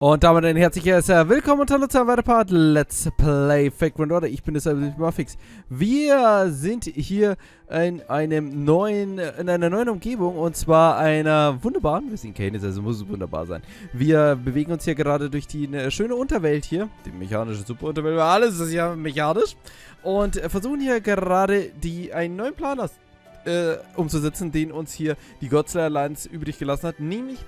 Und damit ein herzliches Willkommen und hallo zu einem weiteren Part Let's Play Fake Grand Order. Ich bin das Fix. Wir sind hier in einer neuen Umgebung und zwar einer wunderbaren, wir sind Canis, also muss es wunderbar sein. Wir bewegen uns hier gerade durch die schöne Unterwelt hier, die mechanische Superunterwelt, alles ist ja mechanisch. Und versuchen hier gerade einen neuen Plan umzusetzen, den uns hier die Godzilla Alliance übrig gelassen hat, nämlich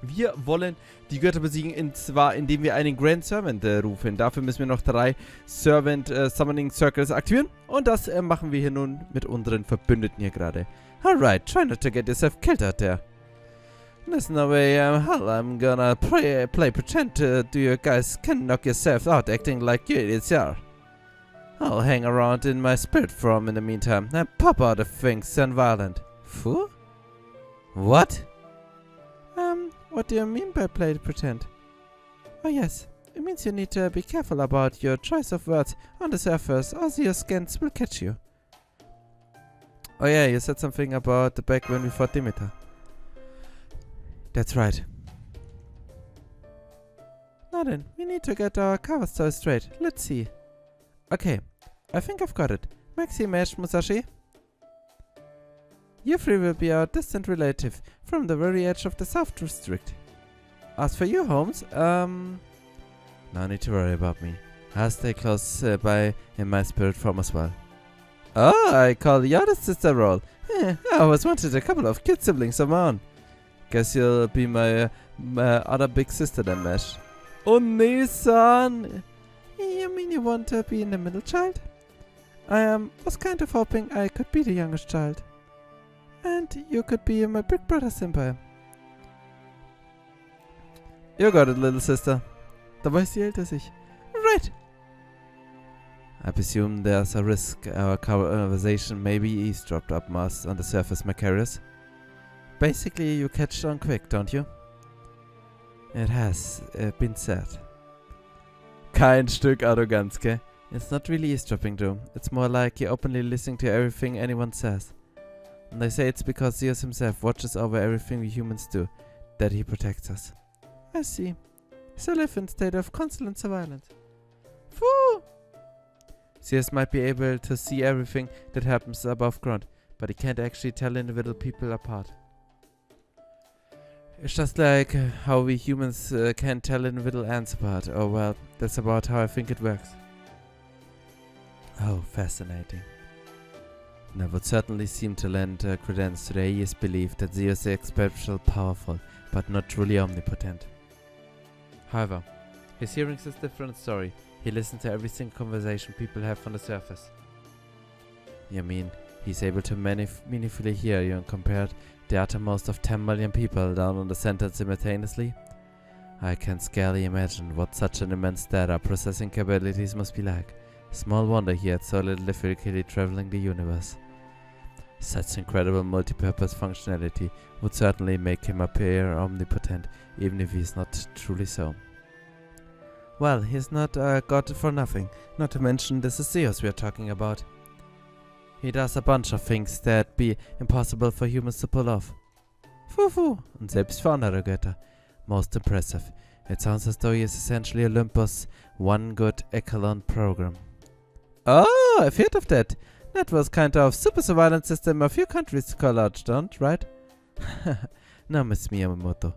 wir wollen die Götter besiegen, indem wir einen Grand Servant rufen. Dafür müssen wir noch 3 Servant Summoning Circles aktivieren. Und das machen wir hier nun mit unseren Verbündeten hier gerade. Alright, try not to get yourself killed out there. Listen away, hell, I'm gonna play pretend do you guys can knock yourself out acting like you idiots are. I'll hang around in my spirit form in the meantime and pop out of things and violent. Fool? What? What do you mean by play pretend? Oh yes, it means you need to be careful about your choice of words on the surface, or your scans will catch you. Oh yeah, you said something about the back when we fought Demeter. That's right. Now then, we need to get our cover story straight. Let's see. Okay, I think I've got it. Maxi Mesh Musashi? You three will be our distant relative from the very edge of the South District. As for you, Holmes, no need to worry about me. I'll stay close by in my spirit form as well. Oh, I call the other sister role. I always wanted a couple of kid siblings of my own. Guess you'll be my other big sister then, Mesh. Oh, Nissan! You mean you want to be in the middle child? I was kind of hoping I could be the youngest child. And you could be my big brother Senpai. You got it, little sister. Dabei ist sie älter als ich. Right. I presume there's a risk our conversation may be eavesdropped up us on the surface, Macarius. Basically, you catch on quick, don't you? It has been said. Kein Stück Arroganz, gell? It's not really eavesdropping, though. It's more like you're openly listening to everything anyone says. And they say it's because Zeus himself watches over everything we humans do, that he protects us. I see. So live in a state of constant surveillance. Phew! Zeus might be able to see everything that happens above ground, but he can't actually tell individual people apart. It's just like how we humans can't tell individual ants apart. Oh well, that's about how I think it works. Oh, fascinating. And I would certainly seem to lend credence to the atheist belief that Zeus is exceptionally powerful, but not truly omnipotent. However, his hearings is a different story. He listens to every single conversation people have on the surface. You mean, he's able to meaningfully hear you and compare the uttermost of 10 million people down on the sentence simultaneously? I can scarcely imagine what such an immense data processing capabilities must be like. Small wonder he had so little difficulty traveling the universe. Such incredible multi-purpose functionality would certainly make him appear omnipotent, even if he's not truly so. Well, he's not a god for nothing, not to mention this is Zeus we are talking about. He does a bunch of things that'd be impossible for humans to pull off. Fufu, und selbst für andere Götter. Most impressive. It sounds as though he is essentially Olympus' one good echelon program. Oh, I've heard of that. That was kind of super surveillance system a few countries collaged on, right? No, Miss Miyamoto.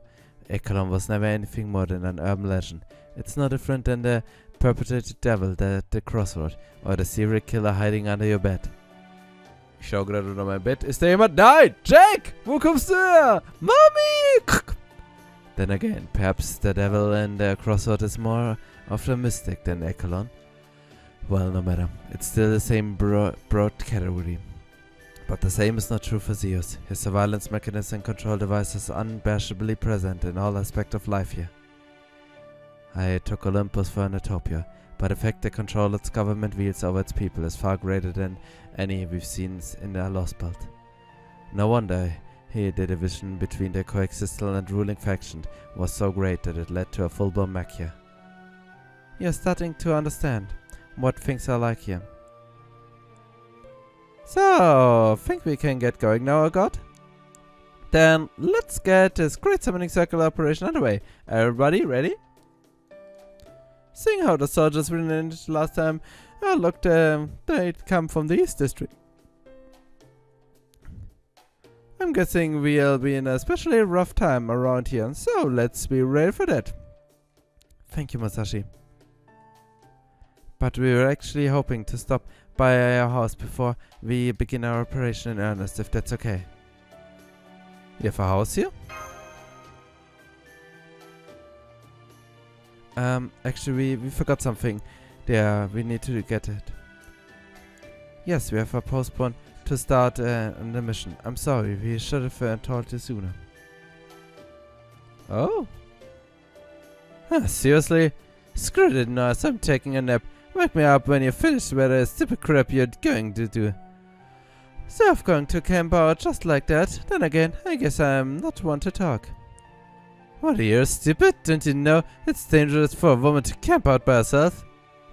Echelon was never anything more than an urban legend. It's no different than the perpetrated devil at the crossroad or the serial killer hiding under your bed. Ich schau gerade unter mein Bett. Ist da jemand? Nein! Jake! Wo kommst du her? Mami! Then again, perhaps the devil in the crossroad is more of a mystic than Echelon. Well, no matter. It's still the same broad category. But the same is not true for Zeus. His surveillance mechanism and control devices are unabashedly present in all aspects of life here. I took Olympus for an utopia, but the fact that control its government wields over its people is far greater than any we've seen in the Lostbelt. No wonder here the division between the coexisting and ruling faction was so great that it led to a full-blown Machia. You're starting to understand what things are like here. So, think we can get going now, God? Then let's get this great summoning circle operation underway. Everybody ready? Seeing how the soldiers ran in it last time, I looked, they'd come from the East District. I'm guessing we'll be in a especially rough time around here, so let's be ready for that. Thank you, Masashi. But we were actually hoping to stop by your house before we begin our operation in earnest, if that's okay. You have a house here? Actually, we forgot something. There, we need to get it. Yes, we have a postponed to start on the mission. I'm sorry, we should have told you sooner. Oh? Huh, seriously? Screw it, nurse, I'm taking a nap. Wake me up when you're finished with the stupid crap you're going to do. So I'm going to camp out just like that. Then again, I guess I'm not one to talk. What, you're stupid? Don't you know it's dangerous for a woman to camp out by herself?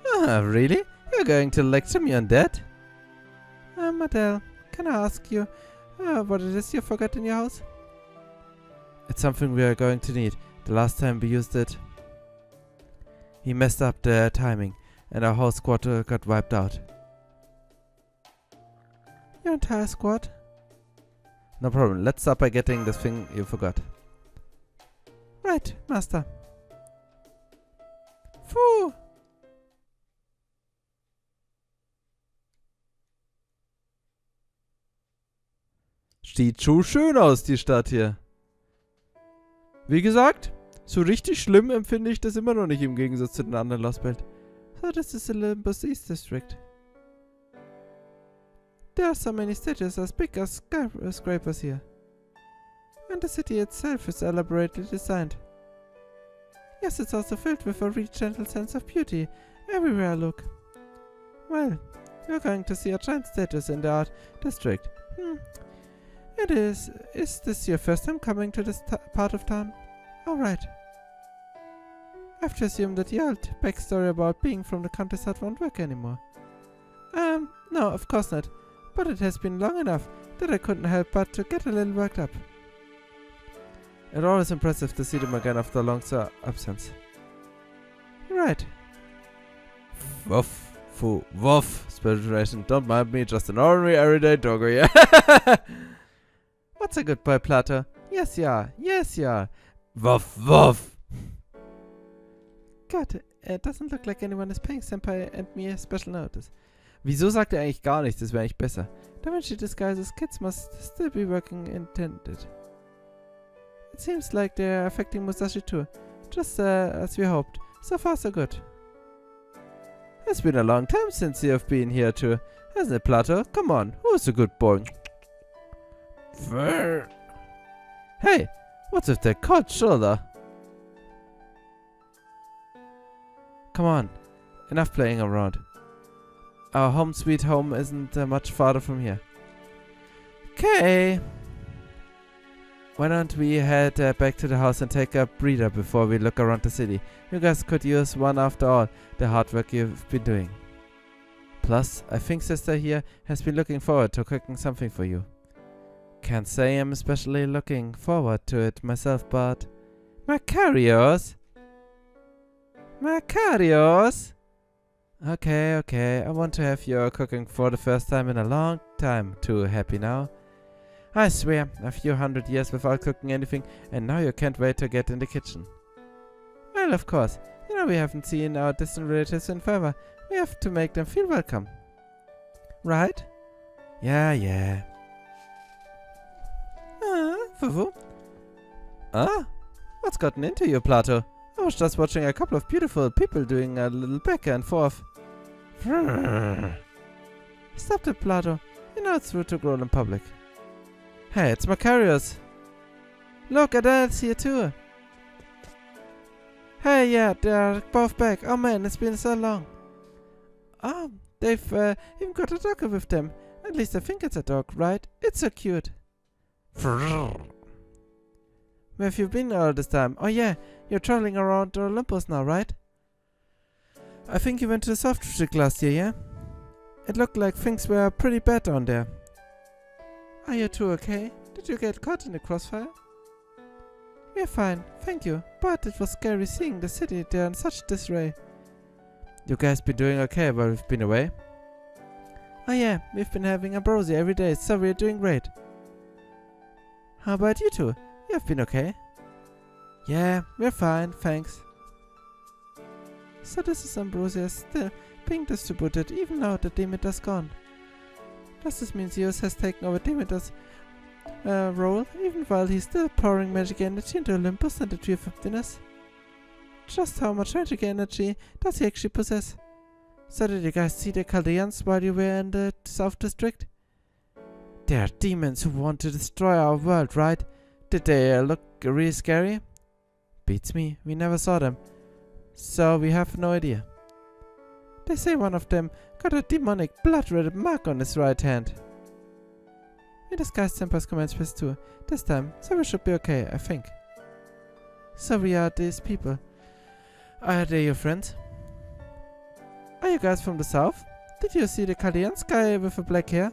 Ah, really? You're going to lecture me on that? Adele, can I ask you what it is you forgot in your house? It's something we are going to need. The last time we used it, he messed up the timing and our whole squad got wiped out. Your entire squad? No problem. Let's start by getting this thing you forgot. Right, Master. Phew. Sieht so schön aus, die Stadt hier. Wie gesagt, so richtig schlimm empfinde ich das immer noch nicht im Gegensatz zu den anderen Lostbelt. So, this is Olympus East District. There are so many statues as big as skyscrapers here. And the city itself is elaborately designed. Yes, it's also filled with a real gentle sense of beauty everywhere I look. Well, you're going to see a giant statues in the art district. It is. Is this your first time coming to this part of town? Alright. I have to assume that the old backstory about being from the countryside won't work anymore. No, of course not. But it has been long enough that I couldn't help but to get a little worked up. It's always impressive to see them again after a long absence. You're right. Woof, foo, woof, Spirituation. Don't mind me, just an ordinary everyday doggo, yeah? What's a good boy, Plato? Yes, yeah, yes, yeah. Woof, woof. God, it doesn't look like anyone is paying Senpai and me a special notice. Wieso sagt er eigentlich gar nichts? Das wäre eigentlich besser. Da Vinci disguises kids must still be working intended. It seems like they're affecting Musashi too. Just as we hoped. So far so good. It's been a long time since you have been here too. Hasn't it, Plato? Come on, who's a good boy? Hey, what's with that cold shoulder? Come on, enough playing around. Our home sweet home isn't much farther from here. Okay. Why don't we head back to the house and take a breather before we look around the city? You guys could use one after all the hard work you've been doing. Plus, I think sister here has been looking forward to cooking something for you. Can't say I'm especially looking forward to it myself, but... Macarios? Macarios? Okay, okay, I want to have your cooking for the first time in a long time. Too happy now? I swear, a few 100 years without cooking anything, and now you can't wait to get in the kitchen. Well, of course, you know we haven't seen our distant relatives in forever. We have to make them feel welcome. Right? Yeah, yeah. Fufu? What's gotten into you, Plato? I was just watching a couple of beautiful people doing a little back and forth. Stop it, Plato. You know it's rude to growl in public. Hey, it's Macarios. Look, Adele's here too. Hey, yeah, they're both back. Oh man, it's been so long. Oh, they've even got a dog with them. At least I think it's a dog, right? It's so cute. Where have you been all this time? Oh yeah, you're traveling around Olympus now, right? I think you went to the soft district last year, yeah? It looked like things were pretty bad down there. Are you two okay? Did you get caught in the crossfire? We're fine, thank you. But it was scary seeing the city there in such disarray. You guys been doing okay while we've been away? Oh yeah, we've been having ambrosia every day, so we're doing great. How about you two? You've been okay? Yeah, we're fine, thanks. So this is ambrosia still being distributed even now that Demeter's gone. Does this mean Zeus has taken over Demeter's role, even while he's still pouring magic energy into Olympus and the Tree of Emptiness? Just how much magic energy does he actually possess? So did you guys see the Chaldeans while you were in the South District? They are demons who want to destroy our world, right? Did they look really scary? Beats me, we never saw them. So we have no idea. They say one of them got a demonic blood-red mark on his right hand. We disguised Senpai's commands with too, this time, so we should be okay, I think. So we are these people. Are they your friends? Are you guys from the south? Did you see the Chaldeans guy with the black hair?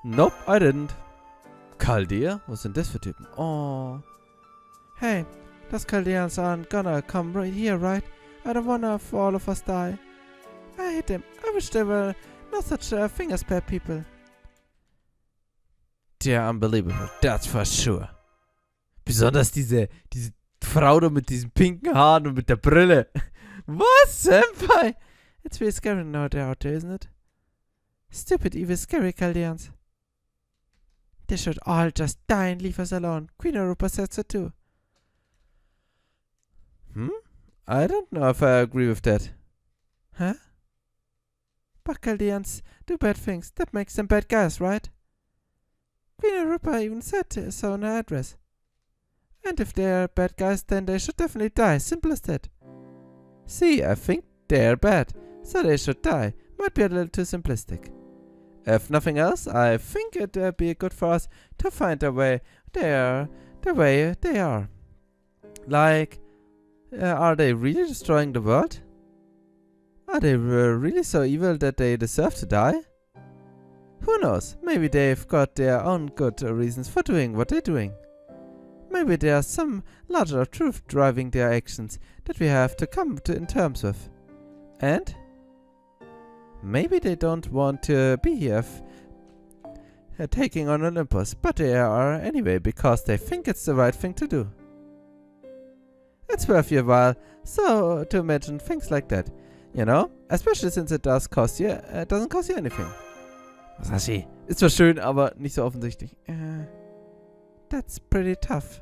Nope, I didn't. Chaldea? Was sind das für Typen? Oh. Hey, those Chaldeans aren't gonna come right here, right? I don't wanna for all of us die. I hate them. I wish they were not such finger-spared people. They're unbelievable, that's for sure. Besonders diese Frau da mit diesen pinken Haaren und mit der Brille. Was, Senpai? It's really scary now they're out there, isn't it? Stupid, evil, scary Chaldeans. They should all just die and leave us alone. Queen Europa said so too. I don't know if I agree with that. Huh? But Chaldeans do bad things. That makes them bad guys, right? Queen Europa even said so in her address. And if they're bad guys, then they should definitely die. Simple as that. See, I think they're bad, so they should die. Might be a little too simplistic. If nothing else, I think it'd be good for us to find a way the way they are. Like, are they really destroying the world? Are they really so evil that they deserve to die? Who knows? Maybe they've got their own good reasons for doing what they're doing. Maybe there's some larger truth driving their actions that we have to come to in terms with. And maybe they don't want to be here taking on Olympus, but they are anyway because they think it's the right thing to do. It's worth your while so to imagine things like that, you know? Especially since it doesn't cost you anything. Masashi, ist zwar schön, aber nicht so offensichtlich. That's pretty tough.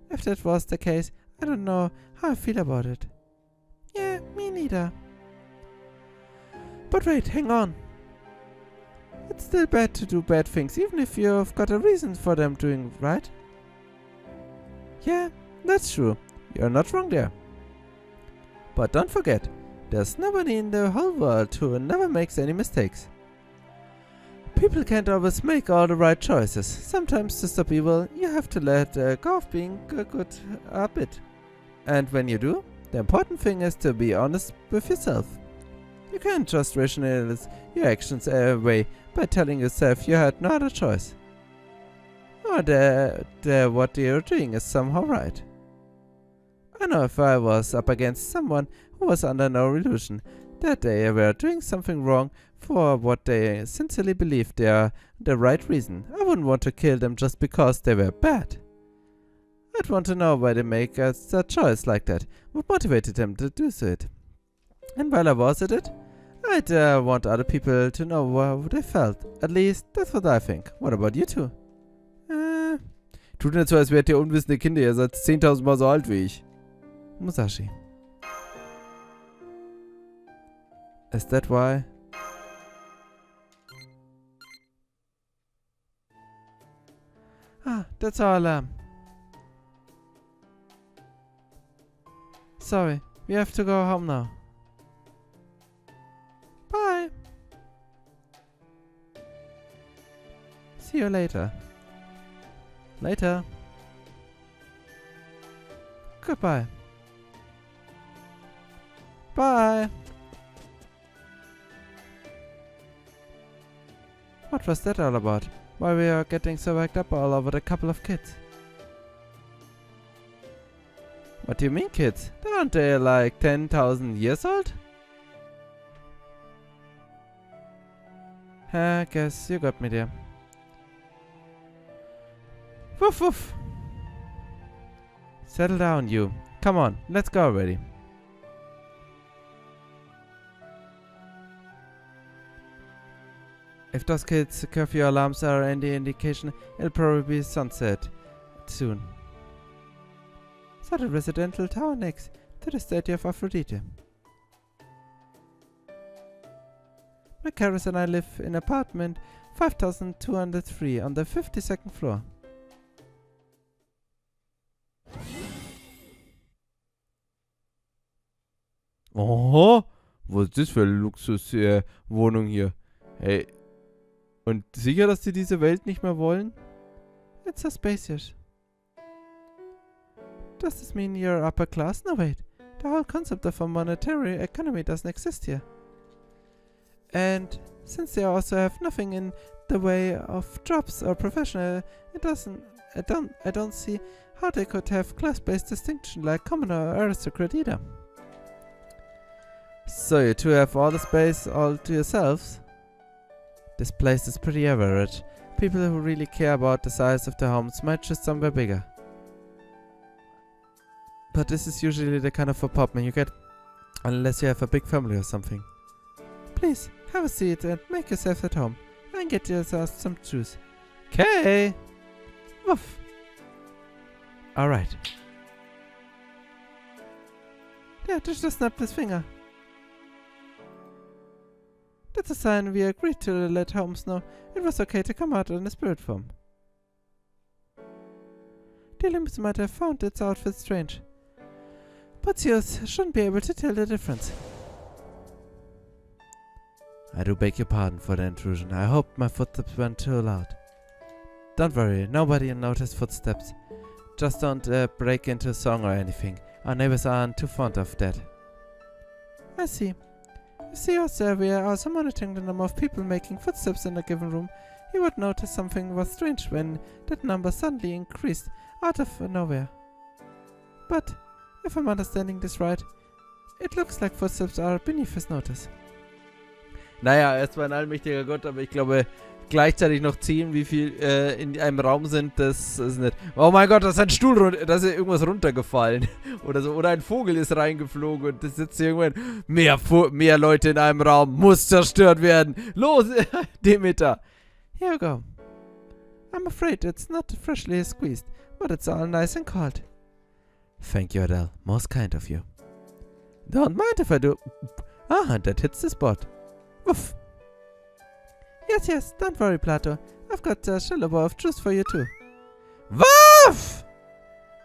If that was the case, I don't know how I feel about it. Yeah, me neither. But wait, hang on. It's still bad to do bad things, even if you've got a reason for them doing right. Yeah, that's true. You're not wrong there. But don't forget, there's nobody in the whole world who never makes any mistakes. People can't always make all the right choices. Sometimes to stop evil, you have to let go of being good a bit. And when you do, the important thing is to be honest with yourself. You can't just rationalize your actions away by telling yourself you had no other choice. Or that what you're doing is somehow right. I know if I was up against someone who was under no illusion that they were doing something wrong for what they sincerely believed they are the right reason, I wouldn't want to kill them just because they were bad. I'd want to know why they make a choice like that, what motivated them to do it. And while I was at it, I'd want other people to know how they felt. At least, that's what I think. What about you two? Tut nicht so, als wärt ihr unwissende Kinder. Ihr seid 10.000 Mal so alt wie ich. Musashi. Is that why? That's our alarm. Sorry, we have to go home now. Bye. See you later. Later. Goodbye. Bye. What was that all about? Why we are getting so worked up all over a couple of kids? What do you mean, kids? Aren't they like 10,000 years old? I guess you got me there. Woof woof. Settle down, you. Come on, let's go already. If those kids' curfew alarms are any indication, it'll probably be sunset soon. So the residential tower next to the statue of Aphrodite. My Karis and I live in apartment 5203 on the 52nd floor. Oho, was ist das für eine Luxus-Wohnung hier? Hey, und sicher, dass die diese Welt nicht mehr wollen? It's so spacious. Does this mean you're upper class? No, wait. The whole concept of a monetary economy doesn't exist here. And since they also have nothing in the way of jobs or professional, I don't see how they could have class-based distinction like commoner or aristocrat either. So you two have all the space all to yourselves? This place is pretty average. People who really care about the size of their homes might choose somewhere bigger. But this is usually the kind of apartment you get unless you have a big family or something. Please, have a seat and make yourself at home. And get yourself some juice. Okay. Woof. Alright. Yeah, just snapped his finger. That's a sign we agreed to let Holmes know it was okay to come out in a spirit form. The Olympus might have found its outfit strange, but Zeus shouldn't be able to tell the difference. I do beg your pardon for the intrusion. I hope my footsteps weren't too loud. Don't worry, nobody noticed footsteps. Just don't break into a song or anything. Our neighbors aren't too fond of that. I see. You see, also, we are also monitoring the number of people making footsteps in a given room. You would notice something was strange when that number suddenly increased out of nowhere. But, if I'm understanding this right, it looks like footsteps are beneath his notice. Naja, er ist zwar ein allmächtiger Gott, aber ich glaube, gleichzeitig noch 10, wie viel in einem Raum sind, das ist nicht. Oh mein Gott, da ist ein Stuhl da ist irgendwas runtergefallen. Oder so. Oder ein Vogel ist reingeflogen und das sitzt hier irgendwann. Mehr Leute in einem Raum. Muss zerstört werden. Los, Demeter. Here you go. I'm afraid it's not freshly squeezed, but it's all nice and cold. Thank you, Adele. Most kind of you. Don't mind if I do. Ah, that hits the spot. Woof. Yes, don't worry, Plato. I've got a shallow bowl of juice for you too. Woof!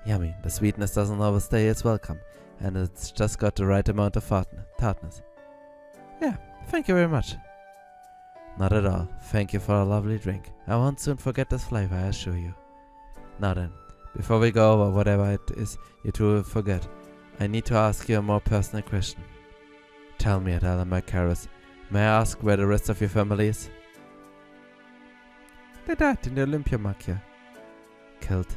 Yummy. The sweetness doesn't always stay as welcome, and it's just got the right amount of tartness. Yeah, thank you very much. Not at all. Thank you for a lovely drink. I won't soon forget this flavor, I assure you. Now then, before we go over whatever it is you two will forget, I need to ask you a more personal question. Tell me, Adele and my Karis, may I ask where the rest of your family is? They died in the Olympia. Killed.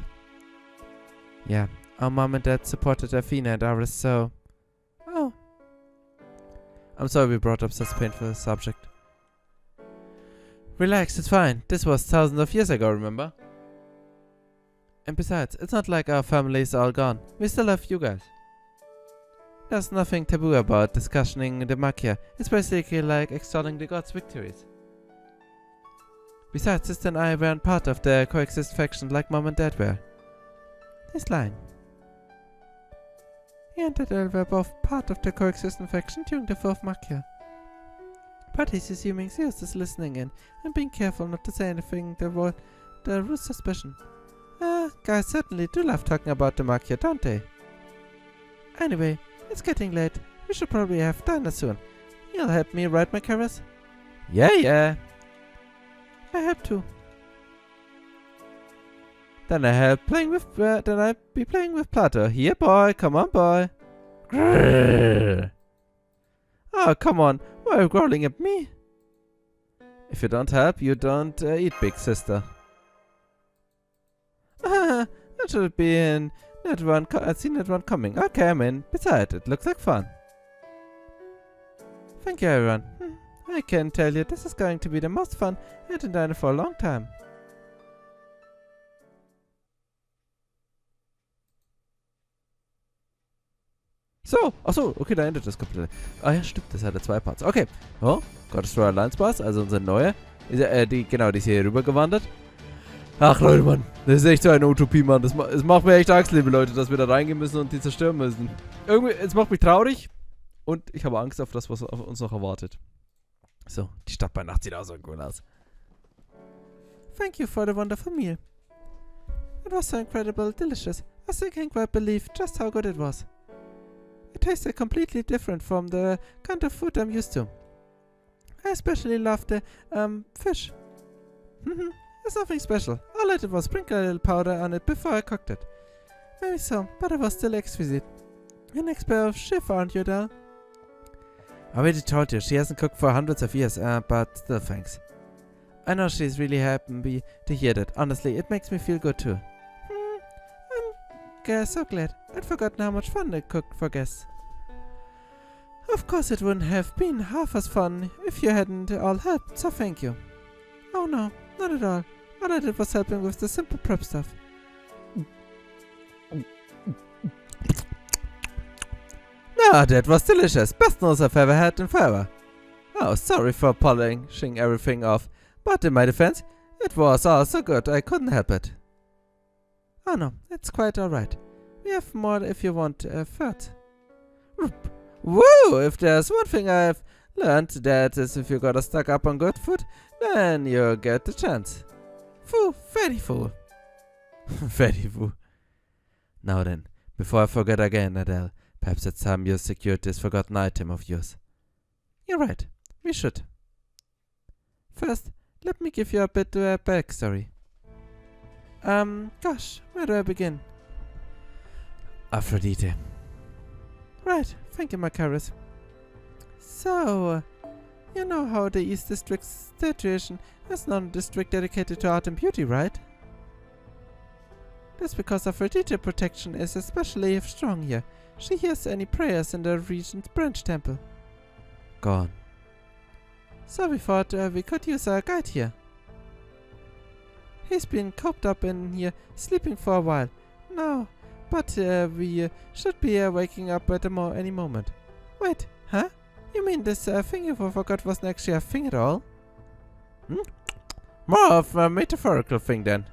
Yeah, our mom and dad supported Athena and Ares, so... Oh. I'm sorry we brought up such a painful subject. Relax, it's fine. This was thousands of years ago, remember? And besides, it's not like our family is all gone. We still have you guys. There's nothing taboo about discussing the Machia. It's basically like extolling the gods' victories. Besides, Sister and I weren't part of the coexist faction like Mom and Dad were. He's lying. He and Adele were both part of the coexistent faction during the fourth Machia. But he's assuming Zeus is listening in and being careful not to say anything that would root suspicion. Guys certainly do love talking about the Machia, don't they? Anyway, it's getting late. We should probably have dinner soon. You'll help me, right, my Karis? Yeah. I help too. Then I'll be playing with Plato. Here, boy. Come on, boy. Grrr. Oh, come on. Why are you growling at me? If you don't help, you don't eat, big sister. That should be in seen that one coming. Okay, I'm in. Besides, it looks like fun. Thank you, everyone. I can tell you, this is going to be the most fun I had done for a long time. So, achso, okay, da endet das Kapitel. Ah ja, stimmt, das hatte 2 Parts. Okay. Oh, Gottes Royal Alliance Pass, also unser neuer. Die ist hier rübergewandert. Ach Leute, Mann, das ist echt so eine Utopie, Mann. Es macht mir echt Angst, liebe Leute, dass wir da reingehen müssen und die zerstören müssen. Irgendwie, es macht mich traurig und ich habe Angst auf das, was auf uns noch erwartet. So, die Stadt bei Nacht sieht auch so cool aus. Thank you for the wonderful meal. It was so incredible, delicious. I still can't quite believe just how good it was. It tasted completely different from the kind of food I'm used to. I especially loved the, fish. It's nothing special. All I did was sprinkle a little powder on it before I cooked it. Maybe so, but it was still exquisite. An expert of chef, aren't you, Dal? I already told you, she hasn't cooked for hundreds of years, but still thanks. I know she's really happy to hear that. Honestly, it makes me feel good too. I'm so glad. I'd forgotten how much fun they cooked for guests. Of course it wouldn't have been half as fun if you hadn't all helped, so thank you. Oh no, not at all. All I did was helping with the simple prep stuff. Ah, that was delicious. Best noodles I've ever had in forever. Oh, sorry for polishing everything off, but in my defense, it was all so good I couldn't help it. Oh no, it's quite alright. We have more if you want third. Woo! If there's one thing I've learned, that is if you got stuck up on good food, then you get the chance. Foo, very foo. Very foo. Now then, before I forget again, Adele, perhaps it's time you secured this forgotten item of yours. You're right, we should. First, let me give you a bit of a backstory. Gosh, where do I begin? Aphrodite. Right, thank you, Macarius. So, you know how the East District's situation is not a district dedicated to art and beauty, right? That's because Aphrodite protection is especially strong here. She hears any prayers in the region's branch temple. Gone. So we thought we could use a guide here. He's been cooped up in here, sleeping for a while. No, but we should be waking up at any moment. Wait, huh? You mean this thing you forgot wasn't actually a thing at all? More of a metaphorical thing then.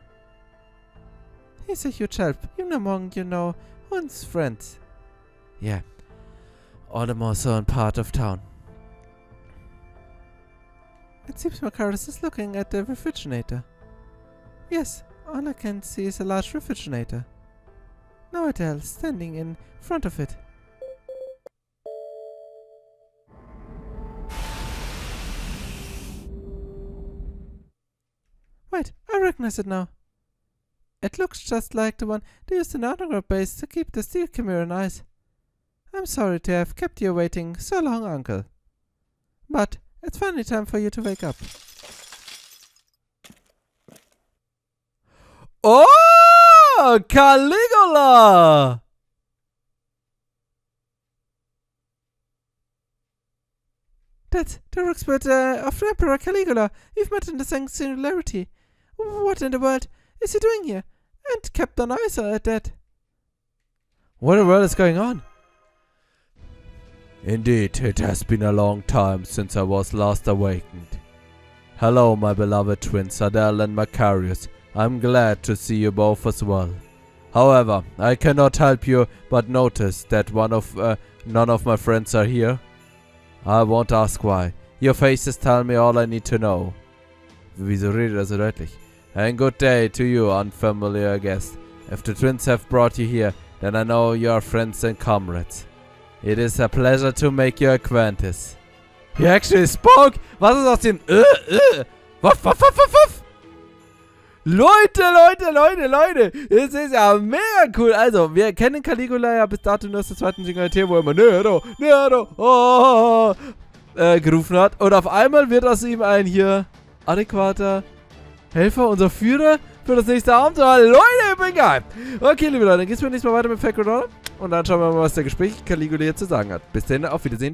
He's a huge help, even among, Hun's friends. Yeah, all the more so in part of town. It seems Macarius is looking at the refrigerator. Yes, all I can see is a large refrigerator. Now Adele standing in front of it. Wait, I recognize it now. It looks just like the one they used in the underground base to keep the steel chimera in ice. I'm sorry to have kept you waiting so long, Uncle. But it's finally time for you to wake up. Oh, Caligula! That's the expert of the Emperor Caligula. You've met in the Singularity. What in the world is he doing here? And kept on ice at that. What in the world is going on? Indeed, it has been a long time since I was last awakened. Hello, my beloved twins, Adele and Macarius. I'm glad to see you both as well. However, I cannot help you but notice that none of my friends are here. I won't ask why. Your faces tell me all I need to know. Wieso redet er so deutlich? And good day to you, unfamiliar guest. If the twins have brought you here, then I know you are friends and comrades. It is a pleasure to make your acquaintance. He actually spoke! Was ist aus den Wuff? Leute! Es ist ja mega cool. Also, wir kennen Caligula ja bis dato nur aus der zweiten Singularität, wo er immer Nero, gerufen hat. Und auf einmal wird aus ihm ein hier adäquater Helfer, unser Führer. für das nächste Abenteuer. Leute, ich bin geil. Okay, liebe Leute, dann geht's mir nächstes Mal weiter mit Fact oder? Und dann schauen wir mal, was der Gespräch Caligula hier zu sagen hat. Bis dann, auf Wiedersehen.